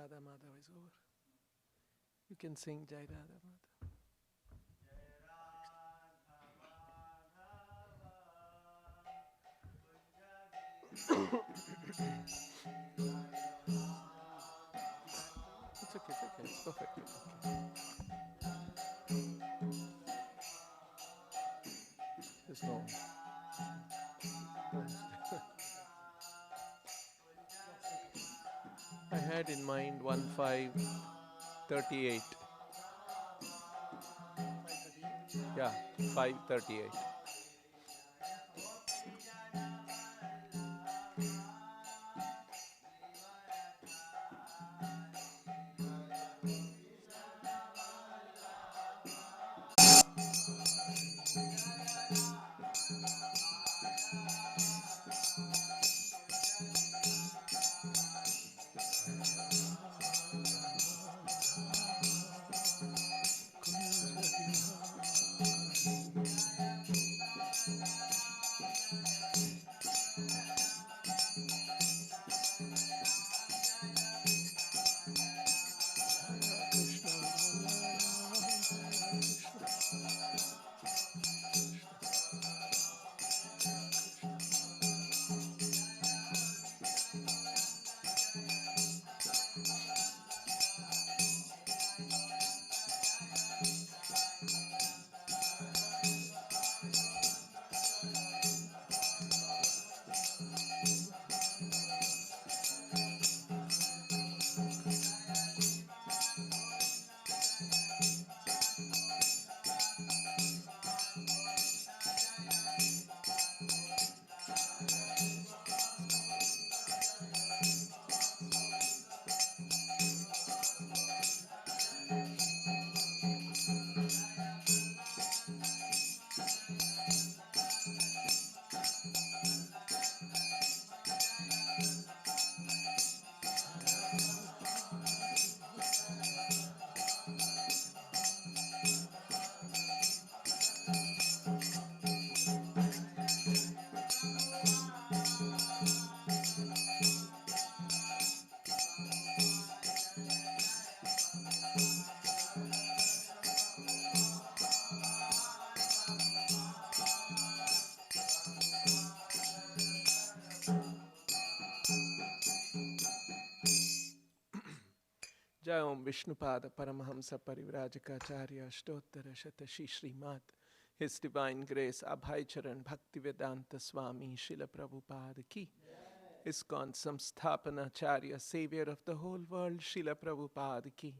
Radha Madhava is over. You can sing Jai Radha Madhava. It's okay, it's perfect. Okay. There's no. I had in mind 1538. Yeah, 538. Jai Om Vishnupada Paramahamsa Parivrajakacharya Ashtottara Shatashi Srimad His Divine Grace Abhay Charan Bhaktivedanta Swami Srila Prabhupada Ki ISKCON Samsthapana Charya Savior of the whole world Srila Prabhupada Ki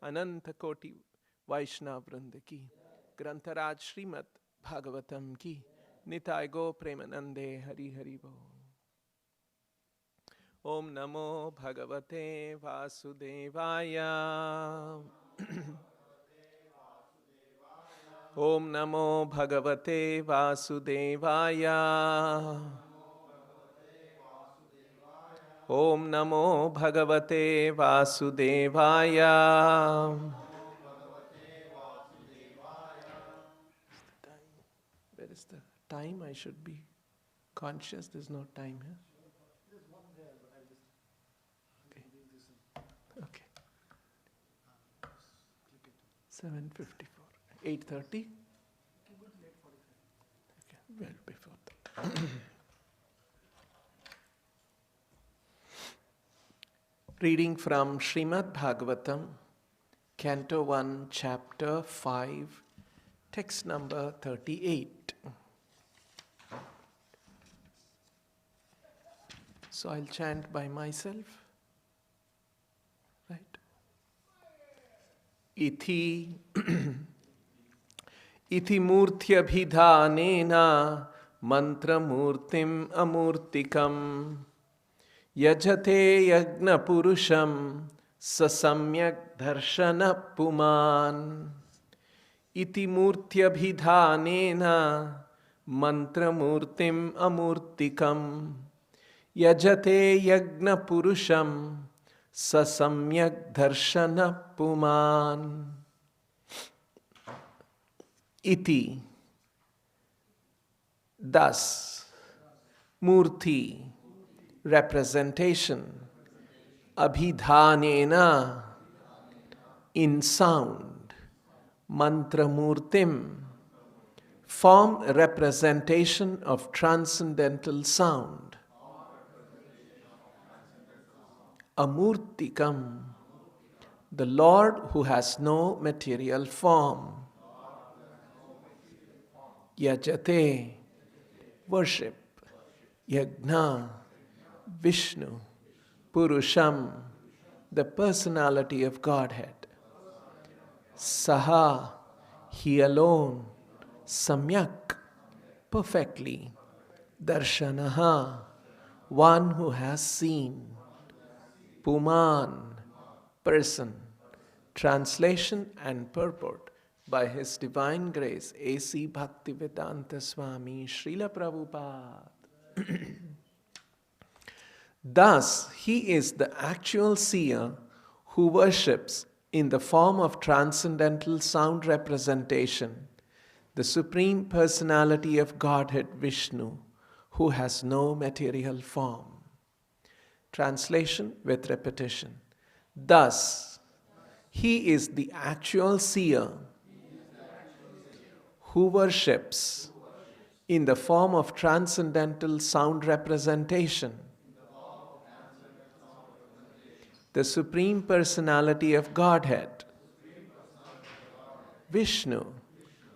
Ananta Koti Vaishnav Vrinda Ki Grantaraj Srimad Bhagavatam Ki Nitai Go Premanande Hari Hari Bo Om Namo Bhagavate Vasudevaya Om Namo Bhagavate Vasudevaya Om Namo Bhagavate Vasudevaya Where is the time? I should be conscious. There's no time here. Okay. 7:54. 8:30? Okay, well before that. Reading from Srimad Bhagavatam, Canto 1, Chapter 5, text number 38. So I'll chant by myself. Right? Ithi Ithi murtyabhidhanena mantramurtim amurtikam yajate yagna purusham sasamyak dharshana puman Iti murtyabhidhanena mantramurtim amurtikam yajate yagna purusham sasamyak dharshana puman Iti thus Murti representation abhidhanena, in sound, mantramurtim, form representation of transcendental sound, amurtikam, the Lord who has no material form, yajate, worship, yajna, Vishnu, Purusham, the personality of Godhead, Saha, he alone, Samyak, perfectly, Darshanaha, one who has seen, Puman, person. Translation and purport by His Divine Grace A.C. Bhaktivedanta Swami Srila Prabhupada. Thus, he is the actual seer who worships in the form of transcendental sound representation the Supreme Personality of Godhead Vishnu, who has no material form. Translation with repetition. Thus, he is the actual seer who worships in the form of transcendental sound representation the Supreme Personality of Godhead, Vishnu,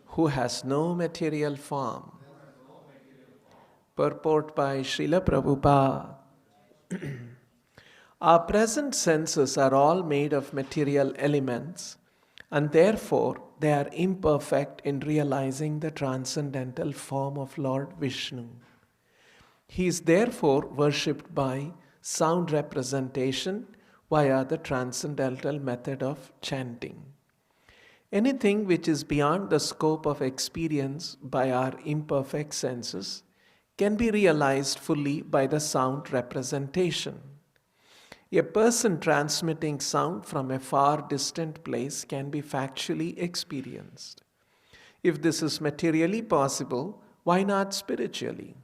who has no material form. Purport by Srila Prabhupada. Our present senses are all made of material elements, and therefore they are imperfect in realizing the transcendental form of Lord Vishnu. He is therefore worshipped by sound representation via the transcendental method of chanting. Anything which is beyond the scope of experience by our imperfect senses can be realized fully by the sound representation. A person transmitting sound from a far distant place can be factually experienced. If this is materially possible, why not spiritually?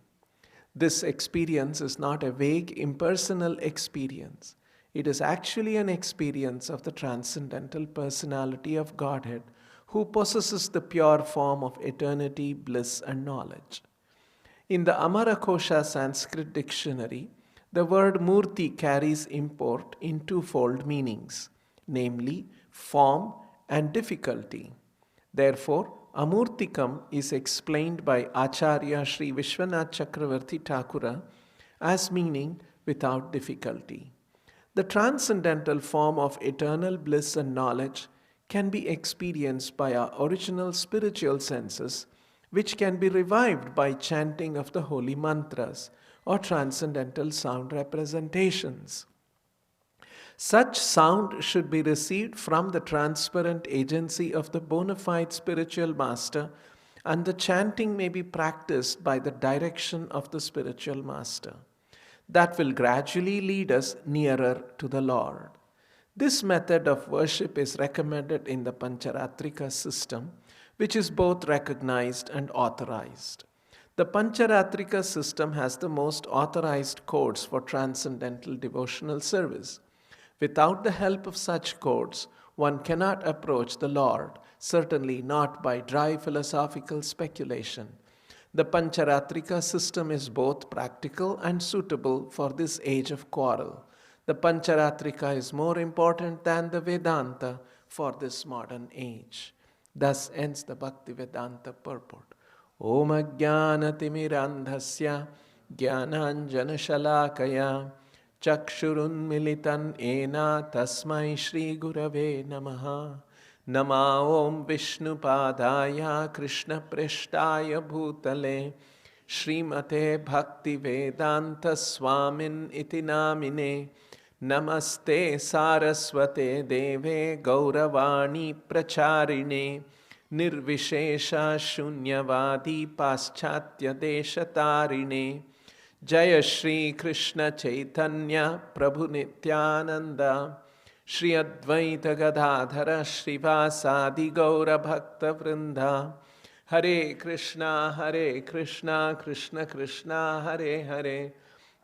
This experience is not a vague, impersonal experience. It is actually an experience of the transcendental personality of Godhead, who possesses the pure form of eternity, bliss, and knowledge. In the Amarakosha Sanskrit dictionary, the word murti carries import in twofold meanings, namely form and difficulty. Therefore, amurtikam is explained by Acharya Sri Vishwanath Chakravarti Thakura as meaning without difficulty. The transcendental form of eternal bliss and knowledge can be experienced by our original spiritual senses, which can be revived by chanting of the holy mantras or transcendental sound representations. Such sound should be received from the transparent agency of the bona fide spiritual master, and the chanting may be practiced by the direction of the spiritual master. That will gradually lead us nearer to the Lord. This method of worship is recommended in the Pancharatrika system, which is both recognized and authorized. The Pancharatrika system has the most authorized codes for transcendental devotional service. Without the help of such codes, one cannot approach the Lord, certainly not by dry philosophical speculation. The Pancharatrika system is both practical and suitable for this age of quarrel. The Pancharatrika is more important than the Vedanta for this modern age. Thus ends the Bhaktivedanta purport. Om Ajnanatimmirandhasya Jnananjanashalakaya Chakshurunmilitan Ena Tasmai Shri Gurave Namaha. Nama Om Vishnu Padaya Krishna Preshtaya Bhutale Srimate Bhakti Vedanta Swamin Iti Namine Namaste Saraswate Deve Gauravani Pracharine Nirvishesha Shunyavadi Paschatya Deshatarine Jaya Shri Krishna Chaitanya Prabhu Nityananda Shri Advaita Gadadhara Srivasadi Gaura Bhakta Vrinda Hare Krishna Krishna Krishna Hare Hare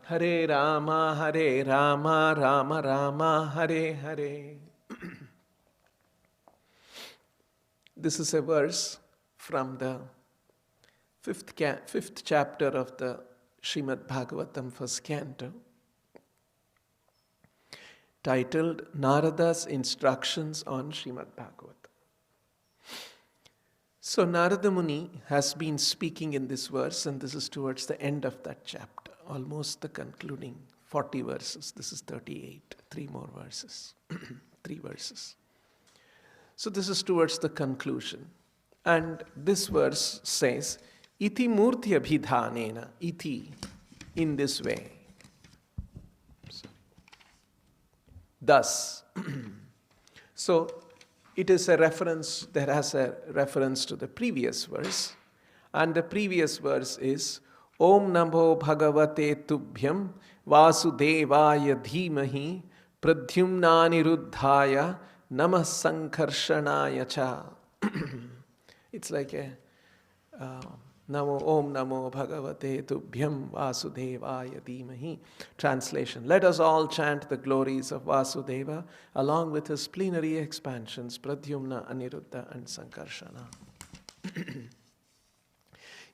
Hare Rama, Rama Rama, Hare Hare. This is a verse from the fifth chapter of the Srimad Bhagavatam, first canto, titled Narada's Instructions on Srimad Bhagavatam. So Narada Muni has been speaking in this verse, and this is towards the end of that chapter, almost the concluding 40 verses. This is 38, 3 more verses, 3 verses. So this is towards the conclusion. And this verse says, Iti murti abhidhanena, iti, in this way. Thus. So it is a reference, that has a reference to the previous verse. And the previous verse is, Om Namo Bhagavate Tubhyam Vasudevaya Dhimahi Pradyumnaniruddhaya Namah Sankarshanaya Cha. It's like a Om Namo Bhagavate Tubhyam Vasudevaya Dhimahi. Translation: let us all chant the glories of Vasudeva along with his plenary expansions, Pradyumna, Aniruddha and Sankarshana.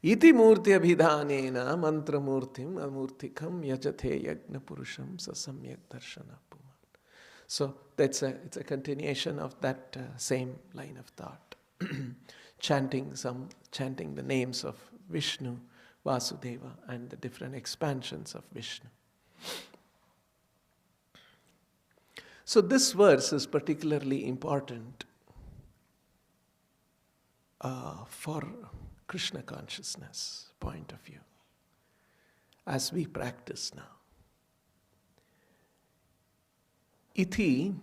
Iti murti abhidhanena mantra murtim amurtikam yajate yagna purusham sasamyak darshana puman. So it's a continuation of that same line of thought. chanting the names of Vishnu, Vasudeva, and the different expansions of Vishnu. So this verse is particularly important for Krishna consciousness point of view, as we practice now. Iti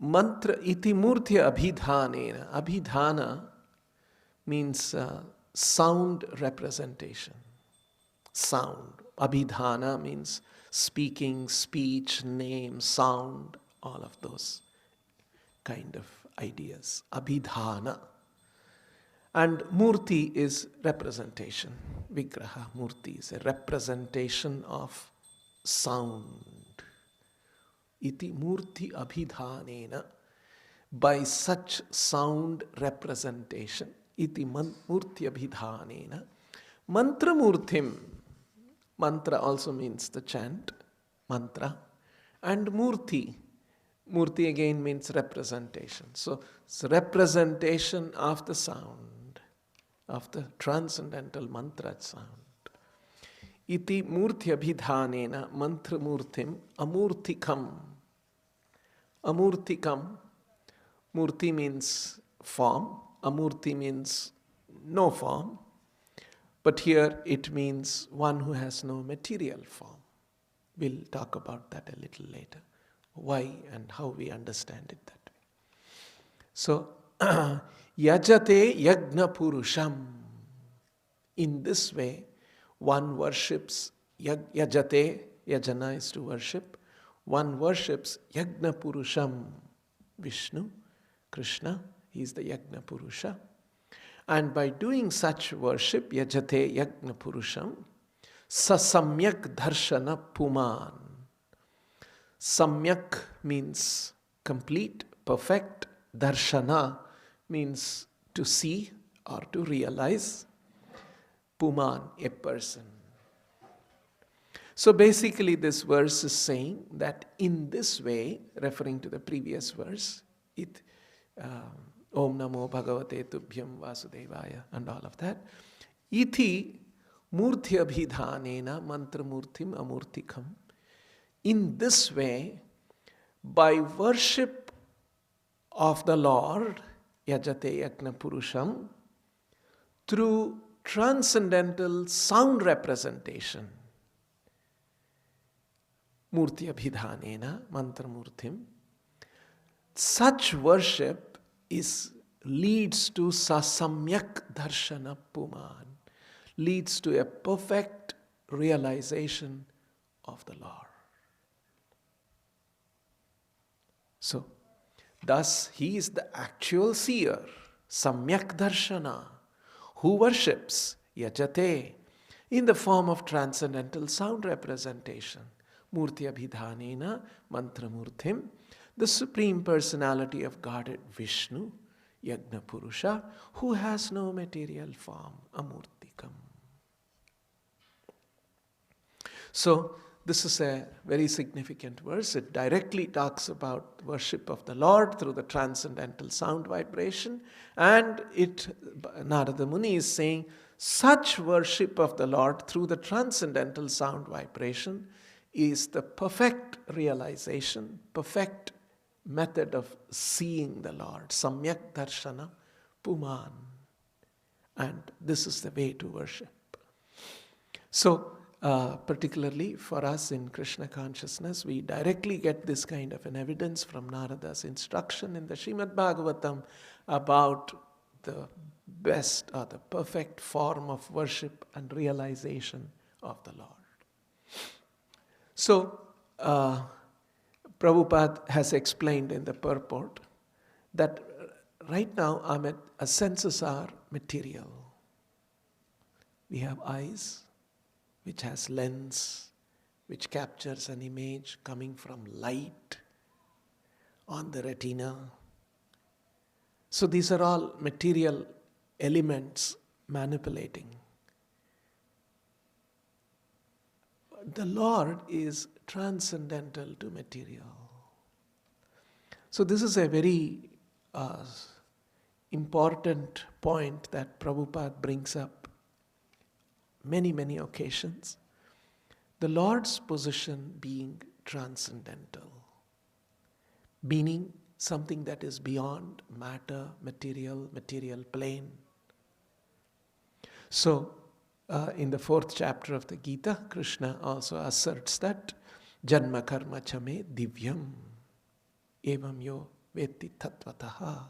murti abhidhanena. Abhidhana means sound representation. Sound. Abhidhana means speaking, speech, name, sound, all of those kind of ideas. Abhidhana. And murti is representation. Vigraha, murti is a representation of sound. Iti murti abhidhanena. By such sound representation. Iti murti abhidhanena. Mantra murtim. Mantra also means the chant. Mantra. And murti. Murti again means representation. So it's representation of the sound. Of the transcendental mantra sound. Iti murti abhidhanena mantra murtim amurtikam. Amurtikam. Murti means form. Amurti means no form. But here it means one who has no material form. We'll talk about that a little later. Why and how we understand it that way. So, Yajate yagna purusham. In this way, one worships yajate, yajana is to worship. One worships yagna purusham. Vishnu, Krishna, he is the yagna purusha. And by doing such worship, yajate yagna purusham, sasamyak darshana puman. Samyak means complete, perfect. Darshana means to see or to realize. Puman, a person. So basically this verse is saying that in this way, referring to the previous verse, Om Namo Bhagavate Tubhyam Vasudevaya and all of that. Iti murti abhidhanena mantra murtim amurtikam. In this way, by worship of the Lord, Yajate Yagna Purusham, through transcendental sound representation, Murti Abhidhanena, Mantra Murtim, such worship leads to Sasamyak Darshana Puman, leads to a perfect realization of the Lord. So, thus he is the actual seer, Samyak Darshana, who worships, Yajate, in the form of transcendental sound representation. Murti Abhidhanena Mantramurthim, the Supreme Personality of Godhead Vishnu, Yagna Purusha, who has no material form, Amurtikam. So, this is a very significant verse. It directly talks about worship of the Lord through the transcendental sound vibration. And Narada Muni is saying, such worship of the Lord through the transcendental sound vibration is the perfect realization, perfect method of seeing the Lord. Samyak darshana puman. And this is the way to worship. So, particularly for us in Krishna consciousness, we directly get this kind of an evidence from Narada's instruction in the Srimad Bhagavatam about the best or the perfect form of worship and realization of the Lord. So, Prabhupada has explained in the purport that right now our senses are material. We have eyes, which has lens, which captures an image coming from light on the retina. So these are all material elements manipulating. The Lord is transcendental to material. So this is a very important point that Prabhupada brings up many occasions. The Lord's position being transcendental, meaning something that is beyond matter, material plane. So, in the 4th chapter of the Gita, Krishna also asserts that Janma karma chame divyam evam yo veti tattvataha.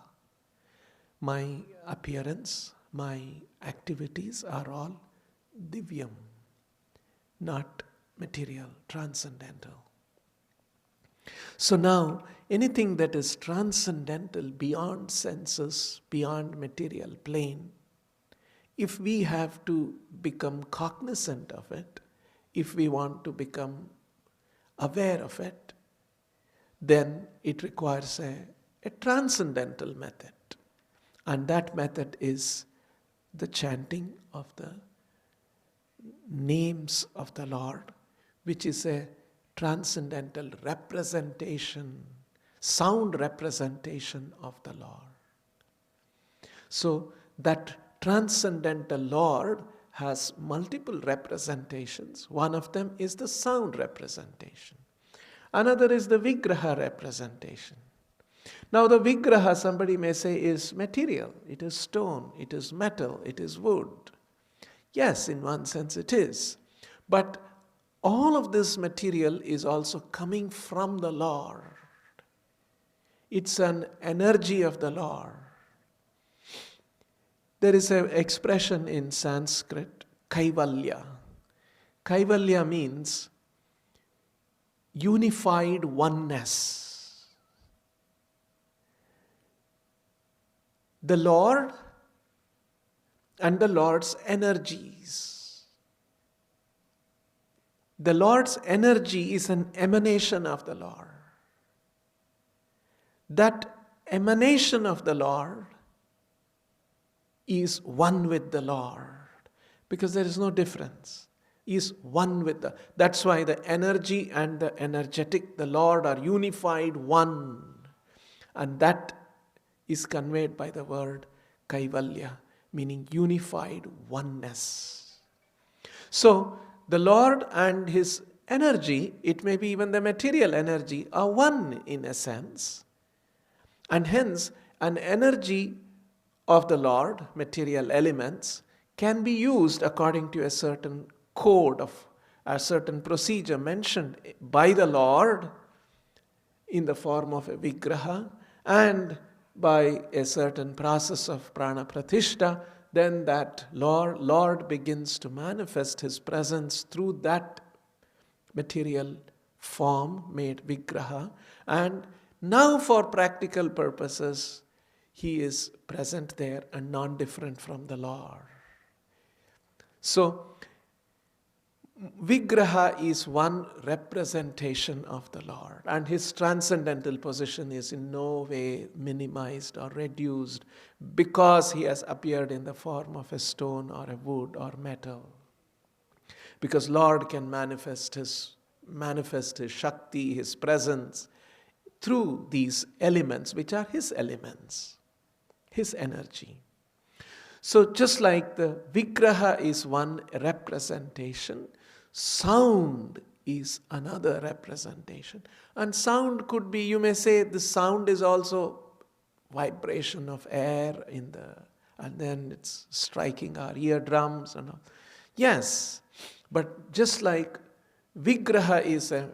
My appearance, my activities are all divyam, not material, transcendental. So now, anything that is transcendental, beyond senses, beyond material plane, if we have to become cognizant of it, if we want to become aware of it, then it requires a transcendental method. And that method is the chanting of the names of the Lord, which is a transcendental representation, sound representation of the Lord. So that transcendental Lord has multiple representations. One of them is the sound representation. Another is the Vigraha representation. Now the Vigraha, somebody may say, is material. It is stone, it is metal, it is wood. Yes, in one sense it is. But all of this material is also coming from the Lord. It's an energy of the Lord. There is an expression in Sanskrit, Kaivalya. Kaivalya means unified oneness. The Lord and the Lord's energies. The Lord's energy is an emanation of the Lord. That emanation of the Lord is one with the Lord, because there is no difference. Is one with that's why the energy and the energetic, the Lord, are unified one. And that is conveyed by the word Kaivalya, meaning unified oneness. So, the Lord and His energy, it may be even the material energy, are one in a sense. And hence, an energy of the Lord, material elements, can be used according to a certain code of a certain procedure mentioned by the Lord in the form of a Vigraha, and by a certain process of prana pratishta, then that Lord begins to manifest His presence through that material form made Vigraha. And now for practical purposes, He is present there and non-different from the Lord. So, Vigraha is one representation of the Lord, and his transcendental position is in no way minimized or reduced because he has appeared in the form of a stone or a wood or metal. Because Lord can manifest his Shakti, his presence through these elements, which are his elements, his energy. So just like the Vigraha is one representation, sound is another representation. And sound could be, you may say, the sound is also vibration of air and then it's striking our eardrums and all. Yes, but just like Vigraha is a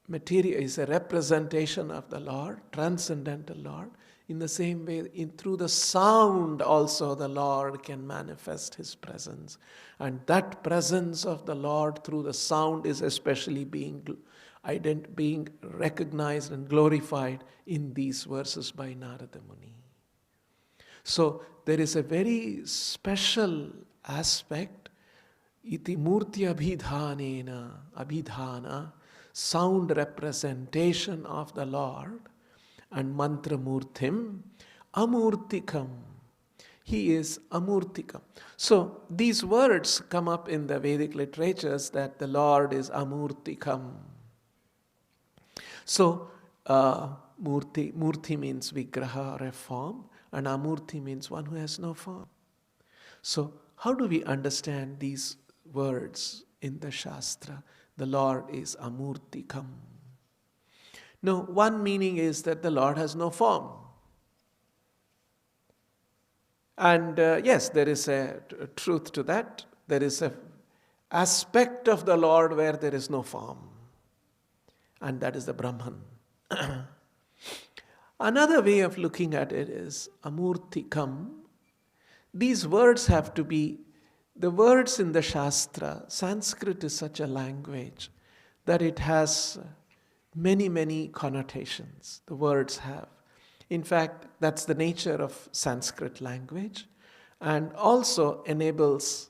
material, is a representation of the Lord, transcendental Lord, in the same way, through the sound also the Lord can manifest his presence. And that presence of the Lord through the sound is especially being recognized and glorified in these verses by Narada Muni. So there is a very special aspect, iti murti abhidhana, sound representation of the Lord, and mantra murthim, amurtikam. He is amurtikam. So these words come up in the Vedic literatures that the Lord is amurtikam. So murti means vigraha or a form, and amurti means one who has no form. So how do we understand these words in the Shastra? The Lord is amurtikam. No, one meaning is that the Lord has no form. And yes, there is a truth to that. There is an aspect of the Lord where there is no form. And that is the Brahman. Another way of looking at it is amurtikam. These words have to be, the words in the Shastra, Sanskrit is such a language that it has many, many connotations. The words have. In fact, that's the nature of Sanskrit language, and also enables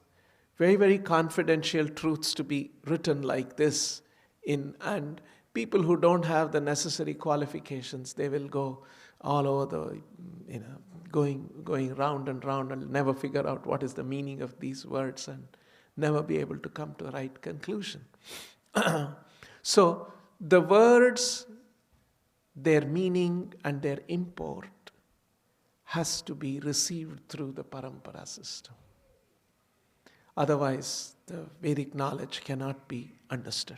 very, very confidential truths to be written like this. And people who don't have the necessary qualifications, they will go all over going round and round and never figure out what is the meaning of these words and never be able to come to the right conclusion. So the words, their meaning and their import has to be received through the parampara system. Otherwise, the Vedic knowledge cannot be understood.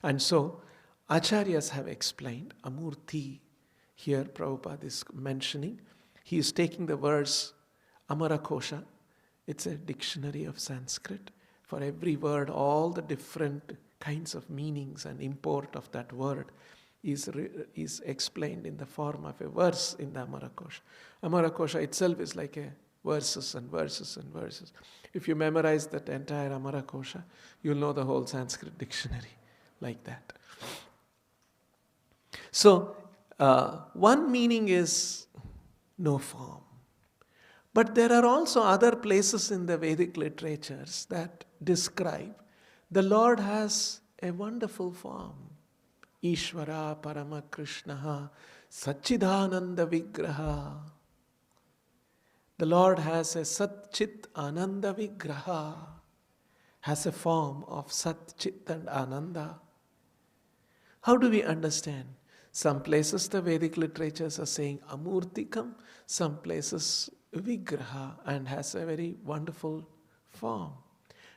And so, Acharyas have explained, Amurti, here Prabhupada is mentioning, he is taking the words Amarakosha, it's a dictionary of Sanskrit. For every word, all the different kinds of meanings and import of that word is explained in the form of a verse in the Amarakosha. Amarakosha itself is like a verses and verses and verses. If you memorize that entire Amarakosha, you'll know the whole Sanskrit dictionary like that. So, one meaning is no form. But there are also other places in the Vedic literatures that describe the Lord has a wonderful form. Ishvara Parama Krishnaha Satchidananda Vigraha. The Lord has a Sat-Chit Ananda Vigraha, has a form of Sat-Chit and Ananda. How do we understand? Some places the Vedic literatures are saying Amurtikam, some places Vigraha, and has a very wonderful form.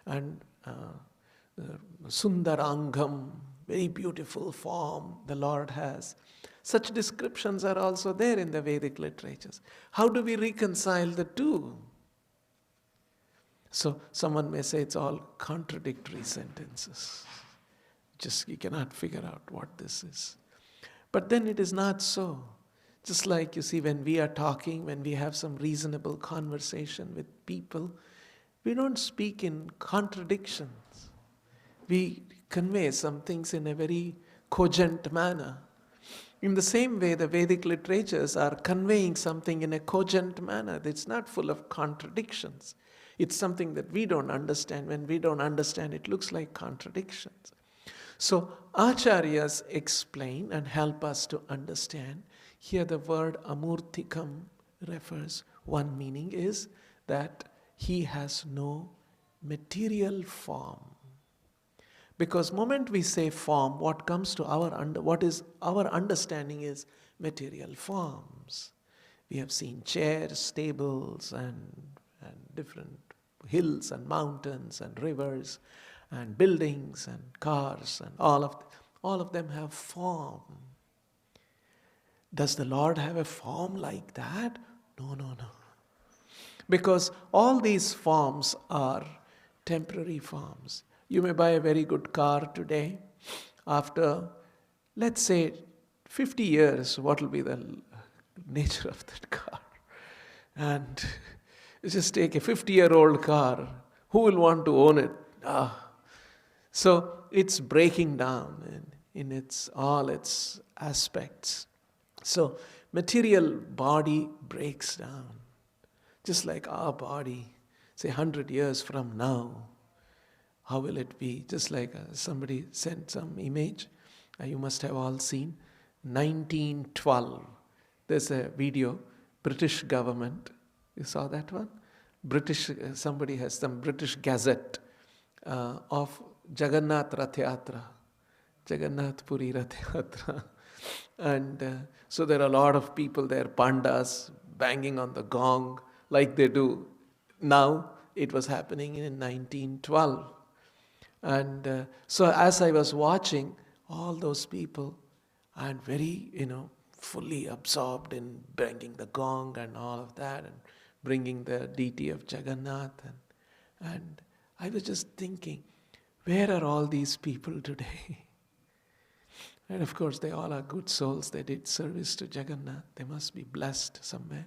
And Sundarangam, very beautiful form the Lord has. Such descriptions are also there in the Vedic literatures. How do we reconcile the two? So someone may say it's all contradictory sentences. Just you cannot figure out what this is. But then it is not so. Just like you see when we are talking, when we have some reasonable conversation with people, we don't speak in contradictions. We convey some things in a very cogent manner. In the same way, the Vedic literatures are conveying something in a cogent manner. It's not full of contradictions. It's something that we don't understand. When we don't understand, it looks like contradictions. So Acharyas explain and help us to understand. Here the word amurtikam refers, one meaning is that he has no material form. Because moment we say form, what comes to what is our understanding is material forms. We have seen chairs, tables, and different hills and mountains and rivers and buildings and cars, and all of them have form. Does the Lord have a form like that? No. Because all these forms are temporary forms. You may buy a very good car today. After, let's say, 50 years, what will be the nature of that car? And just take a 50-year-old car. Who will want to own it? So it's breaking down in all its aspects. So material body breaks down. Just like our body, say 100 years from now, how will it be? Just like somebody sent some image, you must have all seen, 1912. There's a video, British government. You saw that one? Somebody has some British Gazette of Jagannath Rath Yatra, Jagannath Puri Rath Yatra. And so there are a lot of people there, pandas, banging on the gong like they do now. It was happening in 1912. And so as I was watching all those people and very, fully absorbed in banging the gong and all of that and bringing the deity of Jagannath. And I was just thinking, where are all these people today? And of course, they all are good souls. They did service to Jagannath. They must be blessed somewhere.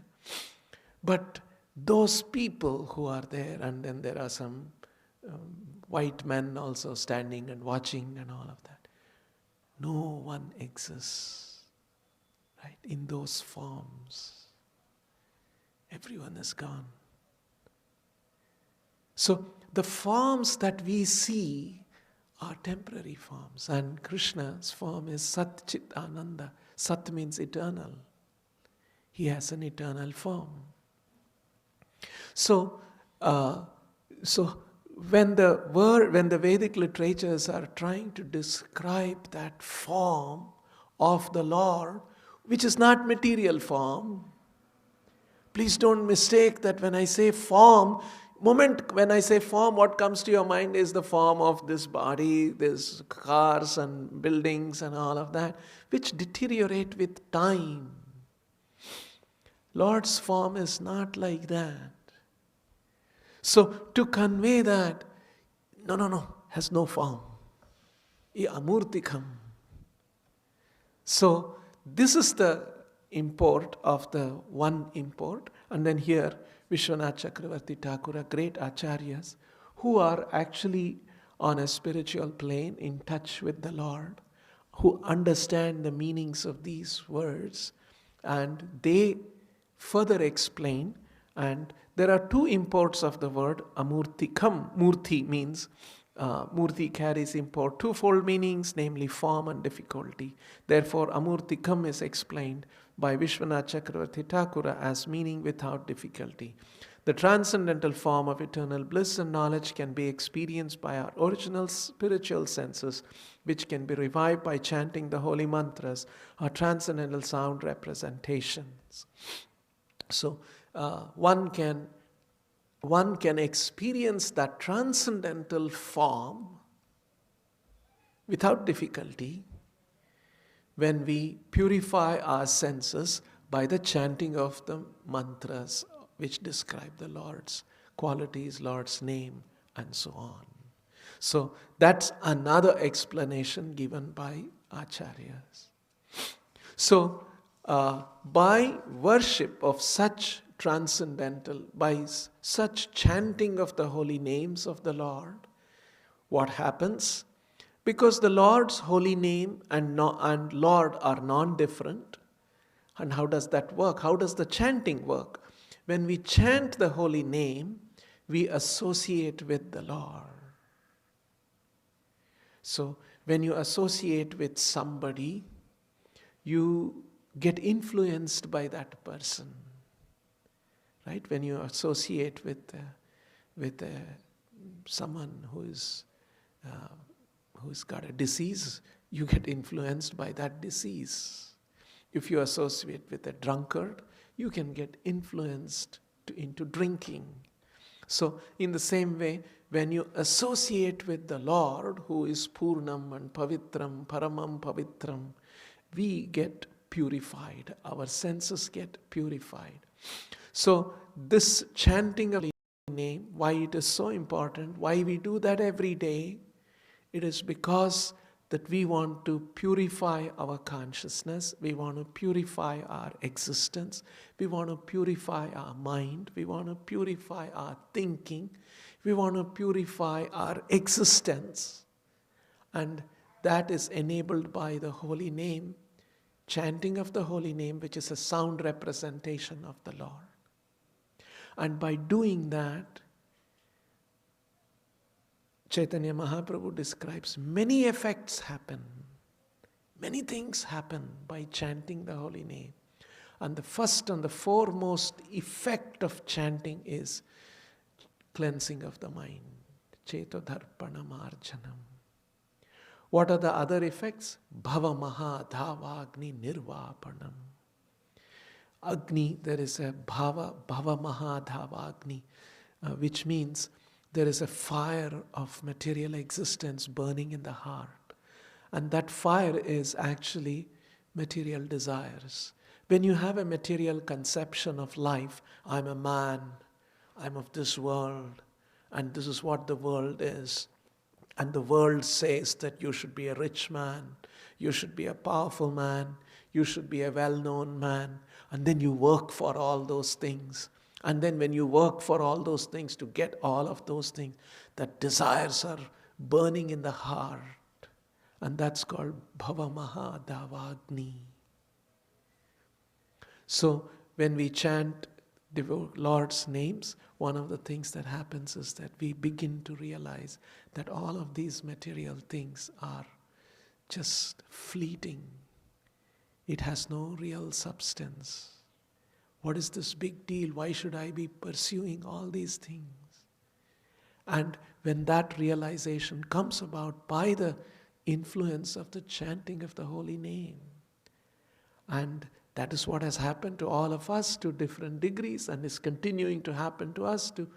But those people who are there, and then there are some white men also standing and watching and all of that. No one exists, right, in those forms. Everyone is gone. So the forms that we see are temporary forms, and Krishna's form is Sat Chit Ananda. Sat means eternal. He has an eternal form. So when the Vedic literatures are trying to describe that form of the Lord, which is not material form, please don't mistake that when I say form, when I say form, what comes to your mind is the form of this body, this cars and buildings and all of that, which deteriorate with time. Lord's form is not like that. So to convey that, no, has no form. Amurtikam. So this is the import of the one import. And then here, Vishwanath Chakravarti Thakura, great acharyas, who are actually on a spiritual plane in touch with the Lord, who understand the meanings of these words, and they further explain. And there are two imports of the word amurtikam. Murti means, murti carries import twofold meanings, namely form and difficulty. Therefore, amurtikam is explained by Vishwanath Chakravarti Thakura as meaning without difficulty. The transcendental form of eternal bliss and knowledge can be experienced by our original spiritual senses, which can be revived by chanting the holy mantras or transcendental sound representations. So one can experience that transcendental form without difficulty when we purify our senses by the chanting of the mantras which describe the Lord's qualities, Lord's name, and so on. So that's another explanation given by acharyas. So by worship of such transcendental, by such chanting of the holy names of the Lord, what happens? Because the Lord's holy name and Lord are non-different. And how does that work? How does the chanting work? When we chant the holy name, we associate with the Lord. So when you associate with somebody, you get influenced by that person. Right? When you associate with someone who's got a disease, you get influenced by that disease. If you associate with a drunkard, you can get influenced into drinking. So in the same way, when you associate with the Lord, who is Purnam and Pavitram, Paramam Pavitram, we get purified. Our senses get purified. So this chanting of the name, why it is so important, why we do that every day, it is because that we want to purify our consciousness, we want to purify our existence, we want to purify our mind, we want to purify our thinking, we want to purify our existence. And that is enabled by the holy name, chanting of the holy name, which is a sound representation of the Lord. And by doing that, Chaitanya Mahaprabhu describes many effects happen. Many things happen by chanting the holy name. And the first and the foremost effect of chanting is cleansing of the mind. Chetodharpanam arjanam. What are the other effects? Bhava maha dhavagni nirvapanam. Agni, there is a bhava maha dhavagni, which means there is a fire of material existence burning in the heart. And that fire is actually material desires. When you have a material conception of life, I'm a man, I'm of this world, and this is what the world is. And the world says that you should be a rich man, you should be a powerful man, you should be a well-known man, and then you work for all those things. And then when you work for all those things to get all of those things, that desires are burning in the heart. And that's called Bhava Maha Davagni. So when we chant the Lord's names, one of the things that happens is that we begin to realize that all of these material things are just fleeting. It has no real substance. What is this big deal? Why should I be pursuing all these things? And when that realization comes about by the influence of the chanting of the holy name, and that is what has happened to all of us to different degrees and is continuing to happen to us to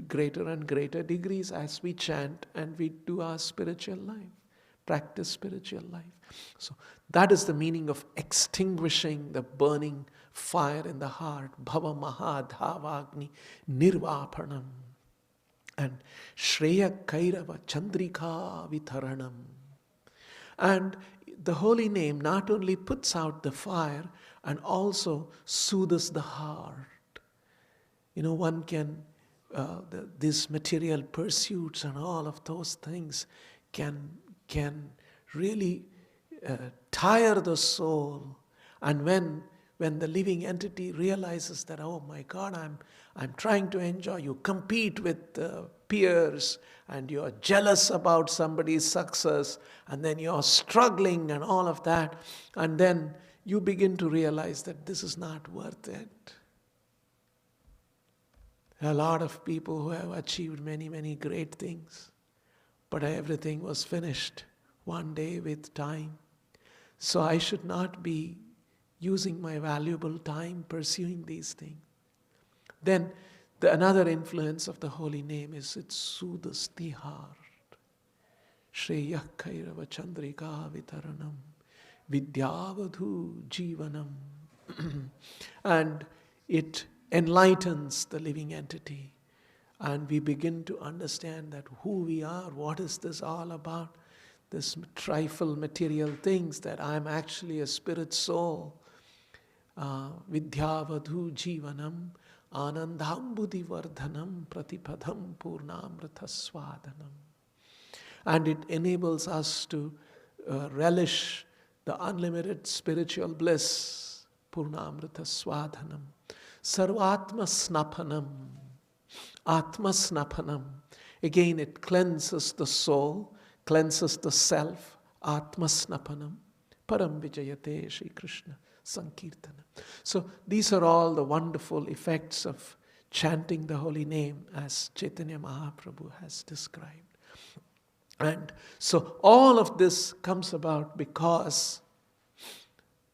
greater and greater degrees as we chant and we do our spiritual life, practice spiritual life. So that is the meaning of extinguishing the burning fire in the heart. Bhava maha dhavagni nirvapanam. And Shreya Kairava Chandrika Vitharanam. And the holy name not only puts out the fire and also soothes the heart. You know, one can, these material pursuits and all of those things can really tire the soul. And when the living entity realizes that, oh my God, I'm trying to enjoy, you compete with peers and you're jealous about somebody's success and then you're struggling and all of that, and then you begin to realize that this is not worth it. There are a lot of people who have achieved many, many great things, but everything was finished one day with time. So I should not be using my valuable time pursuing these things. Then another influence of the holy name is it soothes the heart. Shreya Kairava Chandrika Vitaranam Vidyavadhu Jivanam. And it enlightens the living entity. And we begin to understand that who we are, what is this all about? This trifle material things, that I am actually a spirit soul. Vidyavadhu Jivanam Anandambudhi Vardhanam Pratipadham Purnamrita Swadanam. And it enables us to relish the unlimited spiritual bliss. Purnamrita swadhanam. Sarvatma snapanam. Atma snapanam. Again, it cleanses the soul, cleanses the self. Atma snapanam. Param vijayate Shri Krishna Sankirtanam. So these are all the wonderful effects of chanting the holy name as Chaitanya Mahaprabhu has described. And so all of this comes about because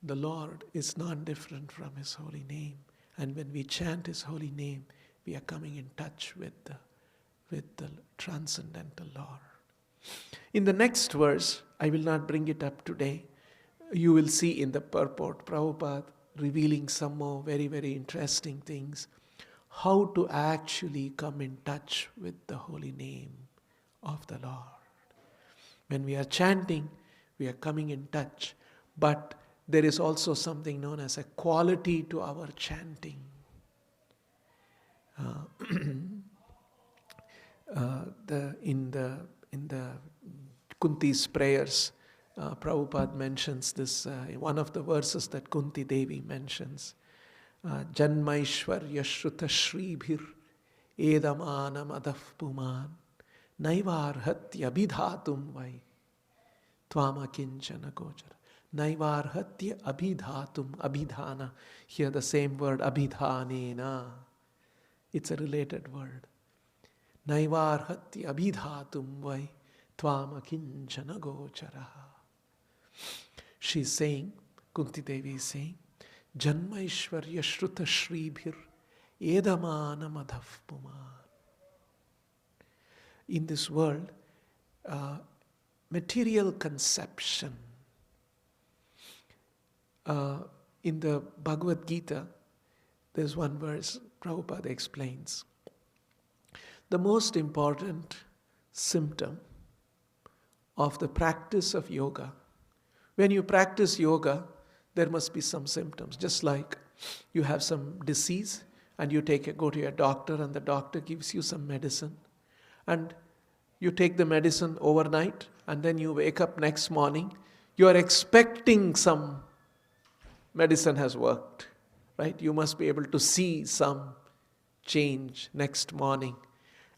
the Lord is non-different from His holy name. And when we chant His holy name, we are coming in touch with the transcendental Lord. In the next verse, I will not bring it up today, you will see in the purport, Prabhupada revealing some more very, very interesting things, how to actually come in touch with the holy name of the Lord. When we are chanting, we are coming in touch, but there is also something known as a quality to our chanting. In the Kunti's prayers, Prabhupada mentions this, one of the verses that Kunti Devi mentions, Janmaishwarya Shruta Shribhir Edamanam Adav Puman Naivarhatya Abhidhatum Vai Tvama Kinchana Gochara. Naivarhatya Abhidhatum. Abhidhana. Here the same word Abhidhanena. It's a related word. Naivarhatya Abhidhatum Vai Tvama Kinchana Gochara. She's saying, Kunti Devi is saying, Janmaishwarya Shruta Shribhir Edamana Madhav Puman. In this world, material conception. In the Bhagavad Gita, there's one verse Prabhupada explains. The most important symptom of the practice of yoga, when you practice yoga, there must be some symptoms. Just like you have some disease and you go to your doctor and the doctor gives you some medicine. And you take the medicine overnight and then you wake up next morning, you are expecting some medicine has worked, right? You must be able to see some change next morning.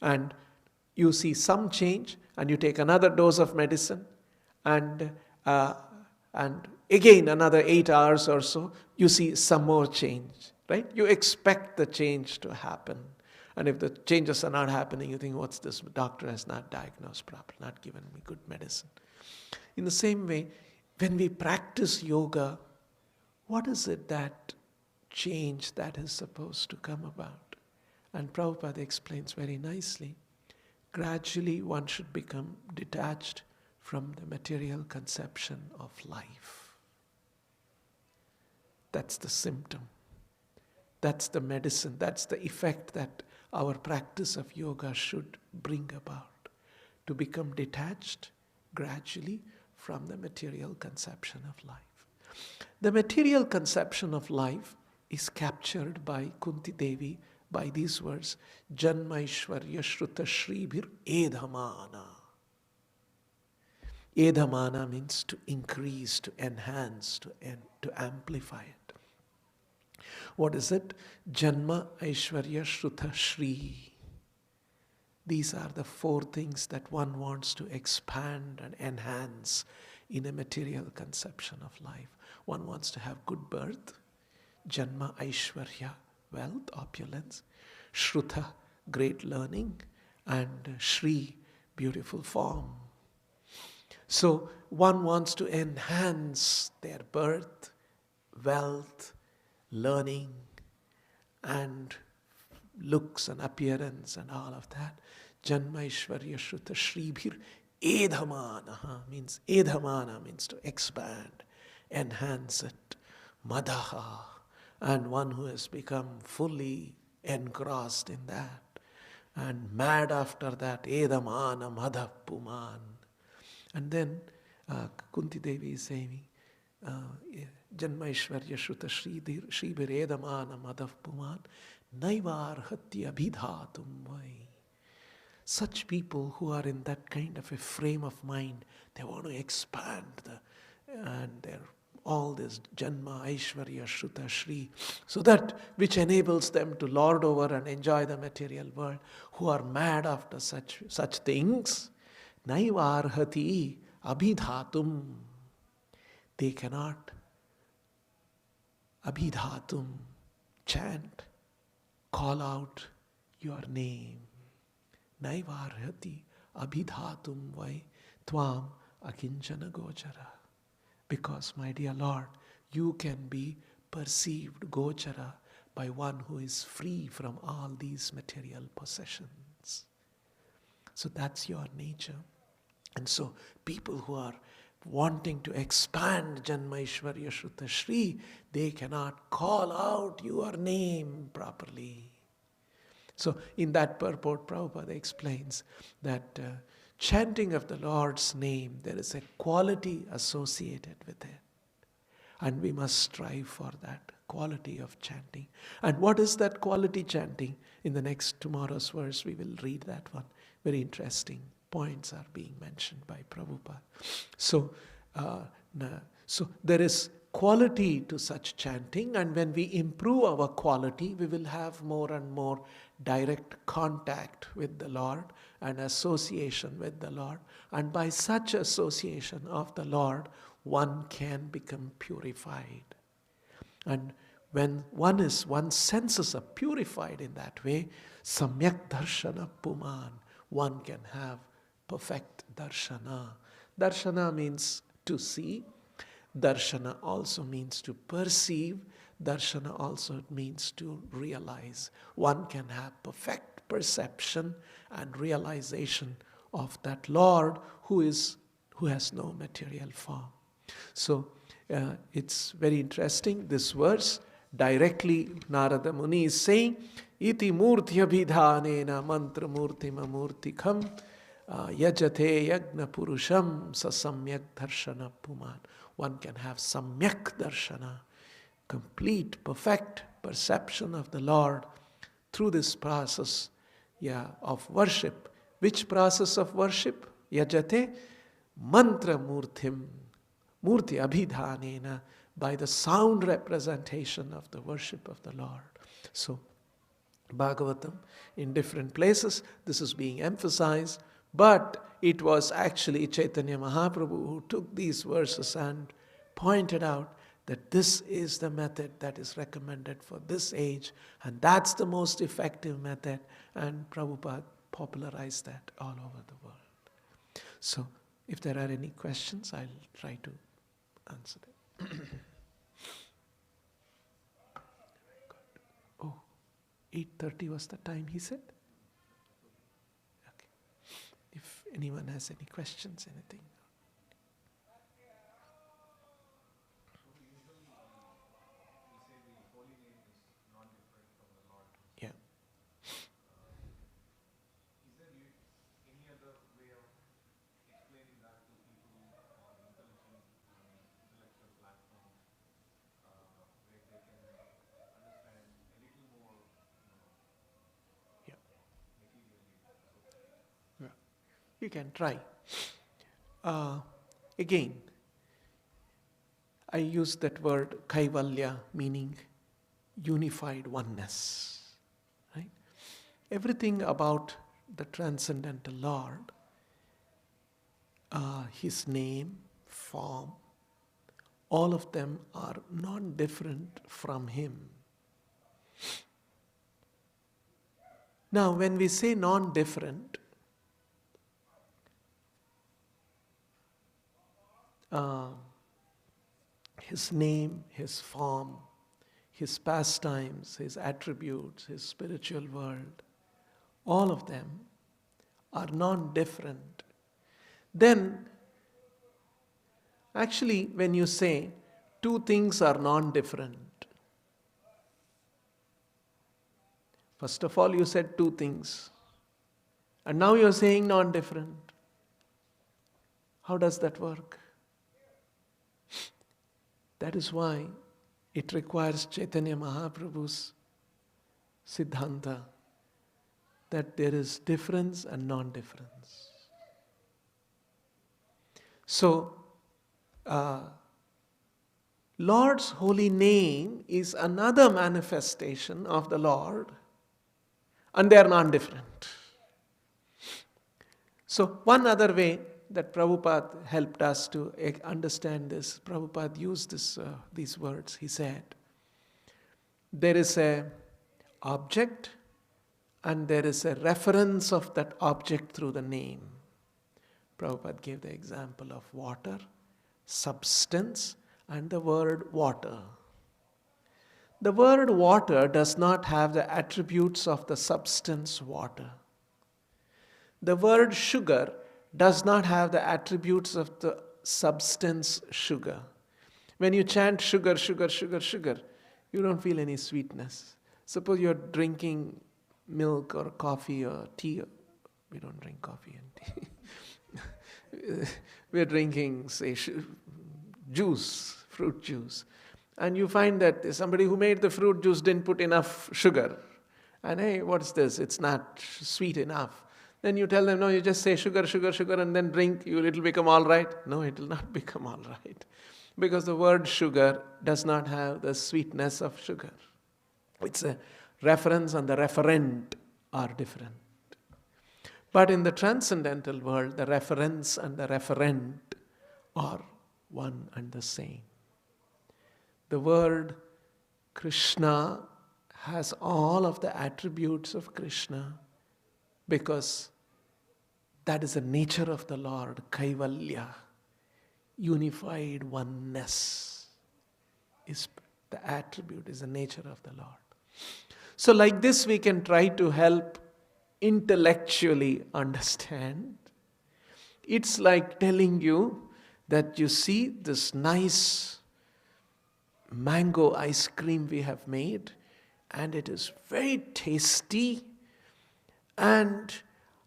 And you see some change and you take another dose of medicine and again another 8 hours or so, you see some more change, right? You expect the change to happen. And if the changes are not happening, you think, what's this? The doctor has not diagnosed properly, not given me good medicine. In the same way, when we practice yoga, what is it that change that is supposed to come about? And Prabhupada explains very nicely. Gradually, one should become detached from the material conception of life. That's the symptom. That's the medicine. That's the effect that our practice of yoga should bring about. To become detached gradually from the material conception of life. The material conception of life is captured by Kunti Devi by these words, Janmaishwarya Shruta Shribhir Edhamana. Edhamana means to increase, to enhance, to amplify it. What is it? Janma, Aishwarya, Shruta, Shri. These are the 4 things that one wants to expand and enhance in a material conception of life. One wants to have good birth, Janma, Aishwarya, wealth, opulence, Shruta, great learning, and Shri, beautiful form. So one wants to enhance their birth, wealth, learning, and looks and appearance and all of that. Janma Ishwarya Shruta Shribhir Edhamana means to expand, enhance it. Madaha, and one who has become fully engrossed in that. And mad after that, Edamana Madhav Puman. And then Kunti Devi is saying, Janmaishwarya Shruta Shribhir Edamana Madhav Puman Naivarhatya Abhidhatum Vai. such people who are in that kind of a frame of mind, they want to expand and they're all this Janma, Aishwarya, Shruta, Shri, so that which enables them to lord over and enjoy the material world, who are mad after such things, Naiva arhati abhidhatum. They cannot abhidhatum, chant, call out your name. Naiva arhati abhidhatum vai tvam akinchana gochara. Because, my dear Lord, you can be perceived gochara by one who is free from all these material possessions. So that's your nature. And so people who are wanting to expand Janma Aishwarya Shruta Shri, they cannot call out your name properly. So in that purport, Prabhupada explains that chanting of the Lord's name, there is a quality associated with it. And we must strive for that quality of chanting. And what is that quality chanting? In the tomorrow's verse, we will read that one. Very interesting points are being mentioned by Prabhupada. So there is quality to such chanting, and when we improve our quality, we will have more and more direct contact with the Lord and association with the Lord. And by such association of the Lord, one can become purified. And when one's senses are purified in that way, samyak darshana puman, one can have perfect darshana. Darshana means to see. Darshana also means to perceive. Darshana also means to realize. One can have perfect perception and realization of that Lord who has no material form. So it's very interesting, this verse. Directly Narada Muni is saying, iti murti abhidhanena mantra murti mamurtikham yajate yagna purusham sasamyak darshana puman. One can have samyak darshana, complete, perfect perception of the Lord through this process of worship. Which process of worship? Yajate mantra murtim, murti abhidhanena, by the sound representation of the worship of the Lord. So, Bhagavatam, in different places, this is being emphasized, but it was actually Chaitanya Mahaprabhu who took these verses and pointed out that this is the method that is recommended for this age, and that's the most effective method, and Prabhupada popularized that all over the world. So, if there are any questions, I'll try to answer them. Oh, 8:30 was the time he said? Okay. If anyone has any questions, anything. Yeah. Is there any other way of explaining that to people on intellectual platform where they can understand a little more, Yeah. materially? Yeah. You can try. Again, I use that word kaivalya, meaning unified oneness. Right? Everything about the transcendental Lord, His name, form, all of them are non-different from Him. Now, when we say non-different, His name, His form, His pastimes, His attributes, His spiritual world, all of them are non-different. Then, actually, when you say two things are non-different, first of all, you said two things, and now you're saying non-different. How does that work? That is why it requires Chaitanya Mahaprabhu's Siddhanta that there is difference and non-difference. So, Lord's holy name is another manifestation of the Lord, and they are non-different. So, one other way that Prabhupada helped us to understand this, Prabhupada used these words. He said, there is an object and there is a reference of that object through the name. Prabhupada gave the example of water, substance, and the word water. The word water does not have the attributes of the substance water. The word sugar does not have the attributes of the substance sugar. When you chant sugar, sugar, sugar, sugar, you don't feel any sweetness. Suppose you're drinking milk or coffee or tea. We don't drink coffee and tea. We're drinking, say, juice, fruit juice. And you find that somebody who made the fruit juice didn't put enough sugar. And hey, what's this? It's not sweet enough. Then you tell them, no, you just say sugar, sugar, sugar, and then drink, it'll become all right. No, it will not become all right. Because the word sugar does not have the sweetness of sugar. It's a reference and the referent are different. But in the transcendental world, the reference and the referent are one and the same. The word Krishna has all of the attributes of Krishna because that is the nature of the Lord, Kaivalya, unified oneness is the attribute, is the nature of the Lord. So like this we can try to help intellectually understand. It's like telling you that you see this nice mango ice cream we have made and it is very tasty, and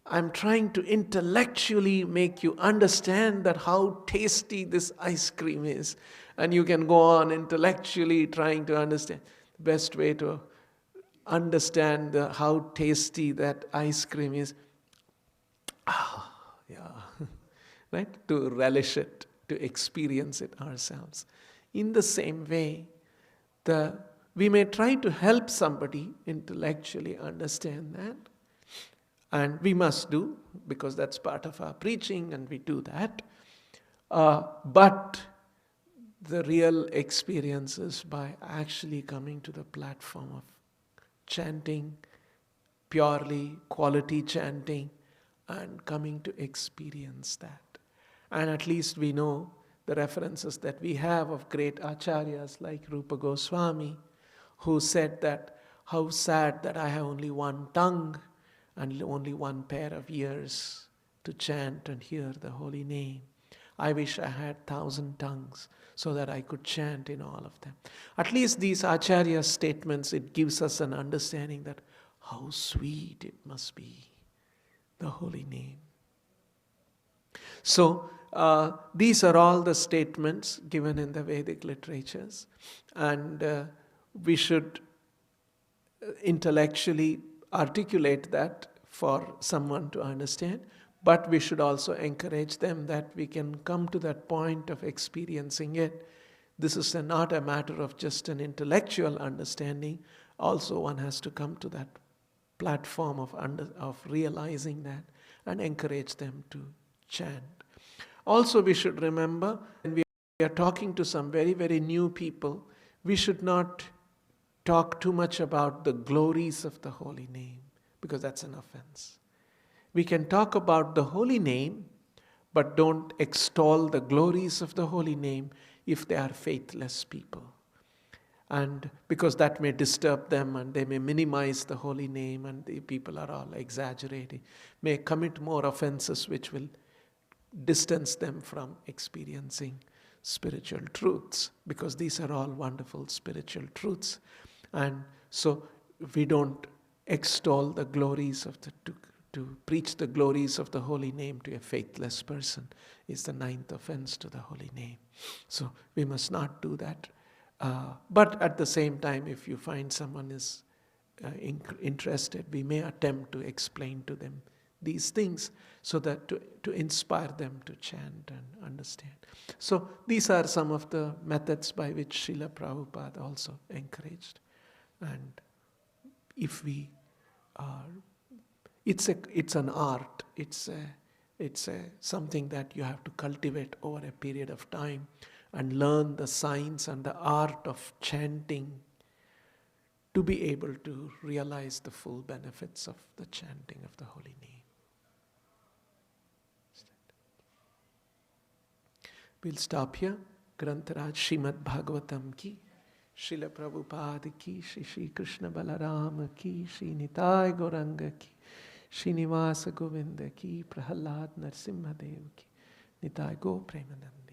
I'm trying to intellectually make you understand that how tasty this ice cream is, and you can go on intellectually trying to understand. The best way to understand how tasty that ice cream is, right? To relish it, to experience it ourselves. In the same way, we may try to help somebody intellectually understand that, and we must do, because that's part of our preaching, and we do that. But the real experience is by actually coming to the platform of chanting, purely quality chanting, and coming to experience that. And at least we know the references that we have of great acharyas like Rupa Goswami, who said that, how sad that I have only one tongue and only one pair of ears to chant and hear the holy name. I wish I had 1,000 tongues so that I could chant in all of them. At least these acharya statements, it gives us an understanding that how sweet it must be, the holy name. So, these are all the statements given in the Vedic literatures, and we should intellectually articulate that for someone to understand, but we should also encourage them that we can come to that point of experiencing it. This is not a matter of just an intellectual understanding. Also, one has to come to that platform of realizing that and encourage them to chant. Also, we should remember, when we are talking to some very, very new people, we should not talk too much about the glories of the holy name, because that's an offense. We can talk about the holy name, but don't extol the glories of the holy name if they are faithless people. And because that may disturb them and they may minimize the holy name, and the people are all exaggerating, may commit more offenses which will distance them from experiencing spiritual truths, because these are all wonderful spiritual truths. And so we don't extol the glories of to preach the glories of the holy name to a faithless person is the 9th offense to the holy name. So we must not do that. But at the same time, if you find someone is interested, we may attempt to explain to them these things so that to inspire them to chant and understand. So these are some of the methods by which Srila Prabhupada also encouraged. And if we are, it's an art, it's something that you have to cultivate over a period of time and learn the science and the art of chanting to be able to realize the full benefits of the chanting of the holy name. We'll stop here. Grantaraj Srimad Bhagavatam ki, Srila Prabhupada ki, Shri Krishna Balarama ki, Shri Nitai Gauranga ki, Srinivasa Govinda ki, Prahalad Narsimhadev ki, Nitai Go Premananda.